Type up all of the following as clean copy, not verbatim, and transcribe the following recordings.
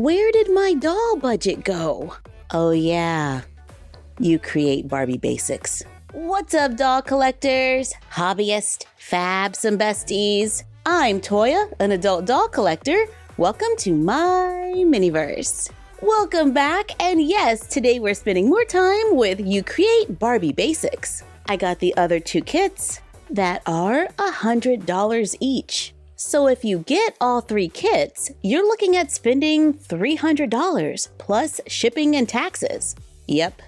Where did my doll budget go? Oh yeah, you create Barbie Basics. What's up, doll collectors, hobbyists, fabs, and besties? I'm Toya, an adult doll collector. Welcome to my miniverse. Welcome back, and yes, today we're spending more time with You Create Barbie Basics. I got the other two kits that are $100 each. So if you get all three kits, you're looking at spending $300 plus shipping and taxes. Yep,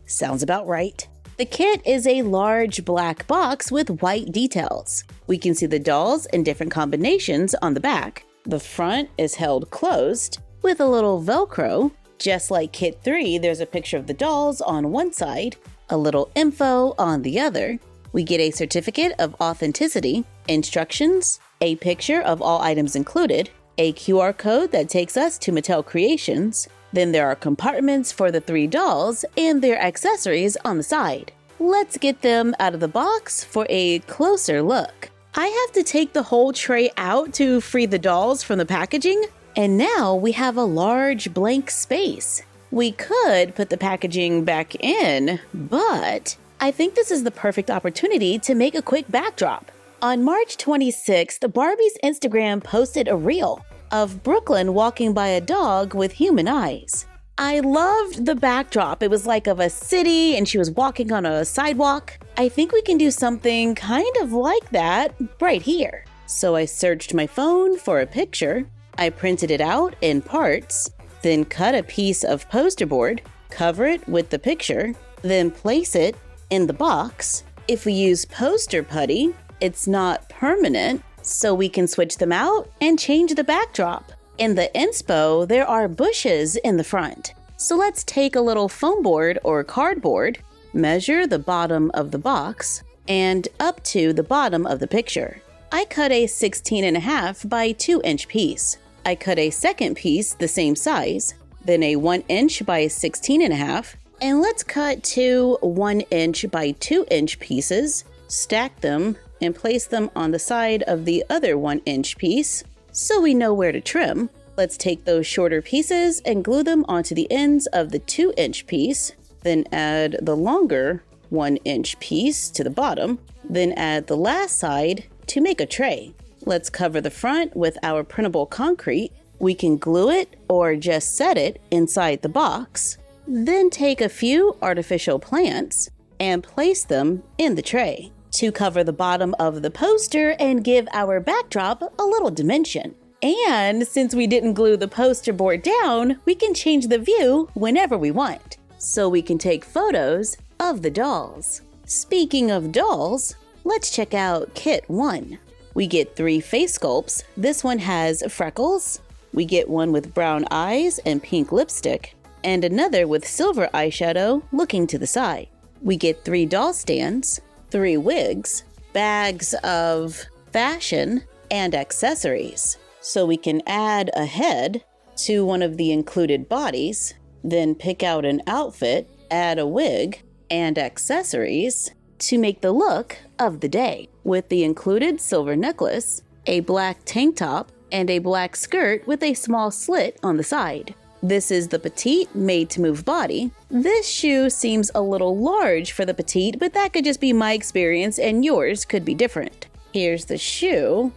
sounds about right. The kit is a large black box with white details. We can see the dolls in different combinations on the back. The front is held closed with a little Velcro. Just like kit 3, there's a picture of the dolls on one side, a little info on the other. We get a certificate of authenticity, instructions, a picture of all items included, a QR code that takes us to Mattel Creations. Then there are compartments for the 3 dolls and their accessories on the side. Let's get them out of the box for a closer look. I have to take the whole tray out to free the dolls from the packaging, and now we have a large blank space. We could put the packaging back in, but I think this is the perfect opportunity to make a quick backdrop. On March 26th, Barbie's Instagram posted a reel of Brooklyn walking by a dog with human eyes. I loved the backdrop. It was like of a city and she was walking on a sidewalk. I think we can do something kind of like that right here. So I searched my phone for a picture. I printed it out in parts, then cut a piece of poster board, cover it with the picture, then place it in the box. If we use poster putty, it's not permanent, so we can switch them out and change the backdrop. In the inspo, there are bushes in the front. So let's take a little foam board or cardboard, measure the bottom of the box, and up to the bottom of the picture. I cut a 16.5 by 2 inch piece. I cut a second piece the same size, then a 1 inch by 16.5, and let's cut 2 1 inch by 2 inch pieces, stack them, and place them on the side of the other 1 inch piece so we know where to trim. Let's take those shorter pieces and glue them onto the ends of the 2 inch piece, then add the longer 1 inch piece to the bottom, then add the last side to make a tray. Let's cover the front with our printable concrete. We can glue it or just set it inside the box, then take a few artificial plants and place them in the tray to cover the bottom of the poster and give our backdrop a little dimension. And since we didn't glue the poster board down, we can change the view whenever we want, so we can take photos of the dolls. Speaking of dolls, let's check out kit 1. We get 3 face sculpts. This one has freckles. We get one with brown eyes and pink lipstick, and another with silver eyeshadow looking to the side. We get 3 doll stands, 3 wigs, bags of fashion, and accessories. So we can add a head to one of the included bodies, then pick out an outfit, add a wig, and accessories to make the look of the day, with the included silver necklace, a black tank top, and a black skirt with a small slit on the side. This is the petite made-to-move body. This shoe seems a little large for the petite, but that could just be my experience and yours could be different. Here's the shoe,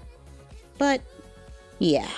but yeah.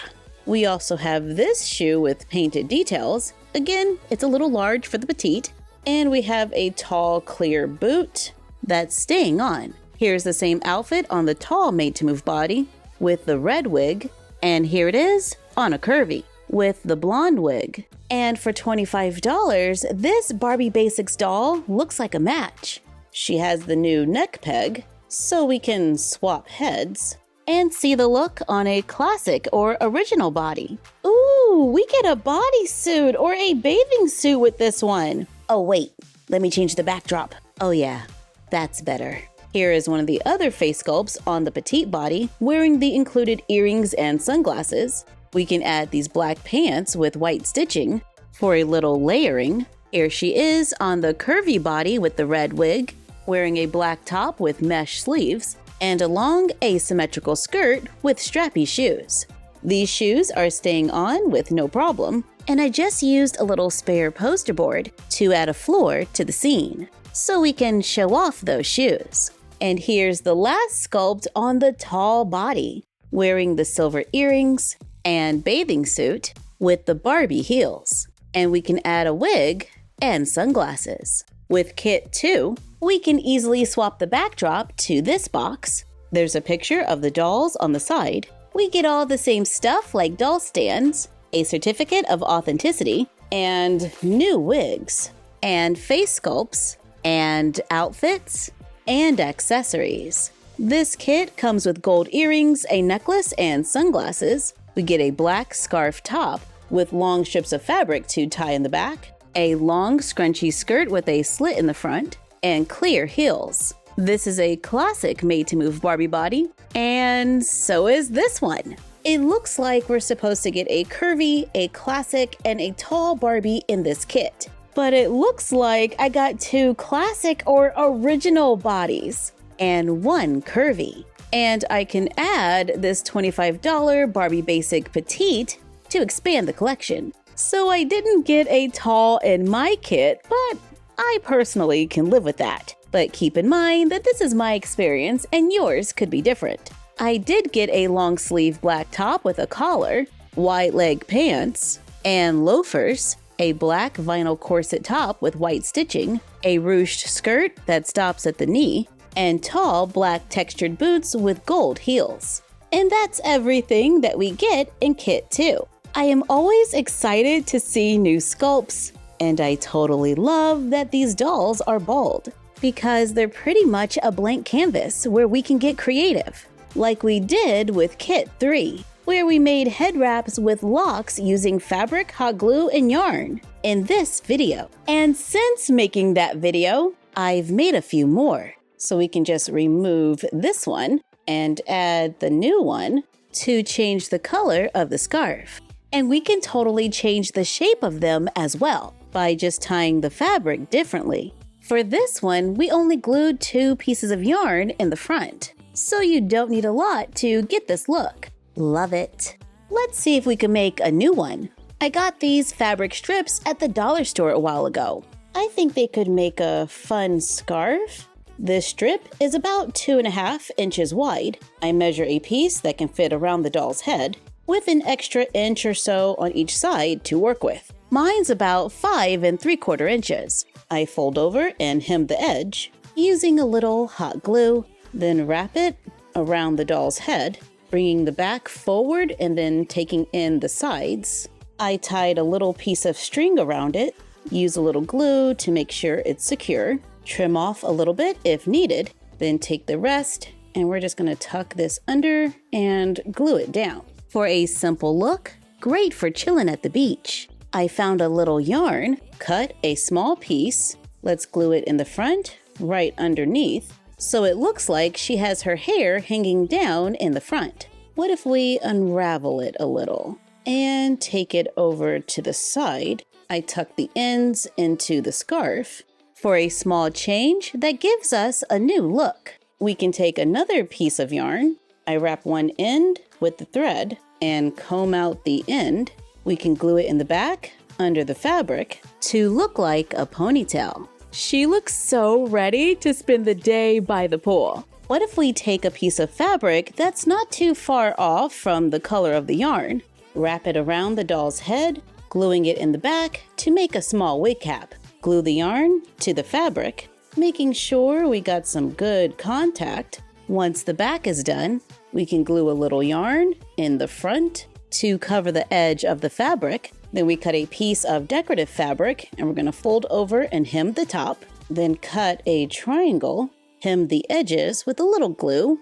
We also have this shoe with painted details. Again, it's a little large for the petite. And we have a tall, clear boot that's staying on. Here's the same outfit on the tall made-to-move body with the red wig, and here it is on a curvy with the blonde wig. And for $25, this Barbie Basics doll looks like a match. She has the new neck peg, so we can swap heads and see the look on a classic or original body. Ooh, we get a bodysuit or a bathing suit with this one. Oh wait, let me change the backdrop. Oh yeah, that's better. Here is one of the other face sculpts on the petite body, wearing the included earrings and sunglasses. We can add these black pants with white stitching for a little layering. Here she is on the curvy body with the red wig, wearing a black top with mesh sleeves, and a long asymmetrical skirt with strappy shoes. These shoes are staying on with no problem, and I just used a little spare poster board to add a floor to the scene, so we can show off those shoes. And here's the last sculpt on the tall body, wearing the silver earrings and bathing suit with the Barbie heels. And we can add a wig and sunglasses. With Kit 2, we can easily swap the backdrop to this box. There's a picture of the dolls on the side. We get all the same stuff like doll stands, a certificate of authenticity, and new wigs, and face sculpts, and outfits, and accessories. This kit comes with gold earrings, a necklace, and sunglasses. We get a black scarf top with long strips of fabric to tie in the back, a long scrunchy skirt with a slit in the front, and clear heels. This is a classic made-to-move Barbie body, and so is this one. It looks like we're supposed to get a curvy, a classic, and a tall Barbie in this kit. But it looks like I got 2 classic or original bodies and 1 curvy. And I can add this $25 Barbie Basic Petite to expand the collection. So I didn't get a tall in my kit, but I personally can live with that. But keep in mind that this is my experience and yours could be different. I did get a long sleeve black top with a collar, wide leg pants, and loafers, a black vinyl corset top with white stitching, a ruched skirt that stops at the knee, and tall black textured boots with gold heels. And that's everything that we get in Kit 2. I am always excited to see new sculpts, and I totally love that these dolls are bald, because they're pretty much a blank canvas where we can get creative, like we did with Kit 3, where we made head wraps with locks using fabric, hot glue, and yarn in this video. And since making that video, I've made a few more, so we can just remove this one and add the new one to change the color of the scarf. And we can totally change the shape of them as well by just tying the fabric differently. For this one, we only glued 2 pieces of yarn in the front, so you don't need a lot to get this look. Love it. Let's see if we can make a new one. I got these fabric strips at the dollar store a while ago. I think they could make a fun scarf. This strip is about 2.5 inches wide. I measure a piece that can fit around the doll's head, with an extra inch or so on each side to work with. Mine's about 5 3/4 inches. I fold over and hem the edge using a little hot glue, then wrap it around the doll's head, bringing the back forward and then taking in the sides. I tied a little piece of string around it, use a little glue to make sure it's secure, trim off a little bit if needed, then take the rest, and we're just gonna tuck this under and glue it down. For a simple look, great for chilling at the beach. I found a little yarn, cut a small piece. Let's glue it in the front, right underneath, so it looks like she has her hair hanging down in the front. What if we unravel it a little and take it over to the side? I tuck the ends into the scarf. For a small change that gives us a new look, we can take another piece of yarn. I wrap one end with the thread and comb out the end. We can glue it in the back under the fabric to look like a ponytail. She looks so ready to spend the day by the pool. What if we take a piece of fabric that's not too far off from the color of the yarn, wrap it around the doll's head, gluing it in the back to make a small wig cap. Glue the yarn to the fabric, making sure we got some good contact. Once the back is done, we can glue a little yarn in the front to cover the edge of the fabric. Then we cut a piece of decorative fabric and we're going to fold over and hem the top. Then cut a triangle, hem the edges with a little glue,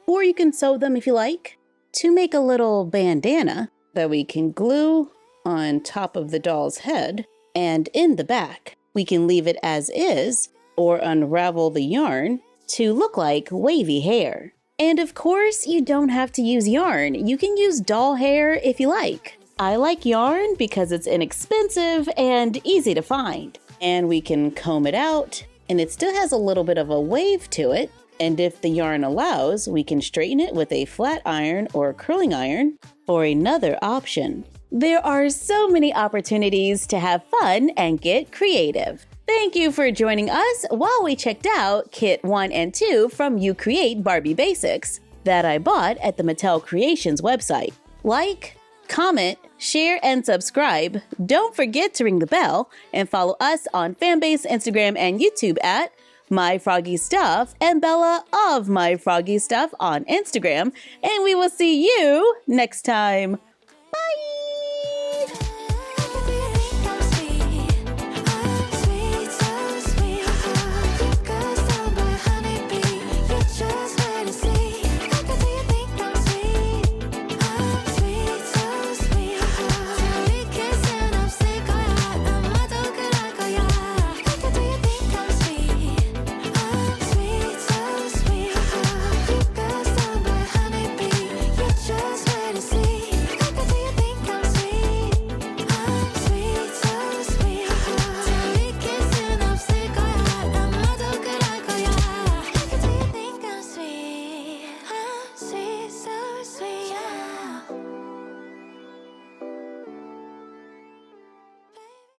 or you can sew them if you like, to make a little bandana that we can glue on top of the doll's head and in the back. We can leave it as is or unravel the yarn to look like wavy hair. And of course, you don't have to use yarn. You can use doll hair if you like. I like yarn because it's inexpensive and easy to find. And we can comb it out, and it still has a little bit of a wave to it. And if the yarn allows, we can straighten it with a flat iron or curling iron for another option. There are so many opportunities to have fun and get creative. Thank you for joining us while we checked out Kit 1 and 2 from You Create Barbie Basics that I bought at the Mattel Creations website. Like, comment, share, and subscribe. Don't forget to ring the bell and follow us on Fanbase, Instagram, and YouTube at MyFroggyStuff and Bella of MyFroggyStuff on Instagram. And we will see you next time.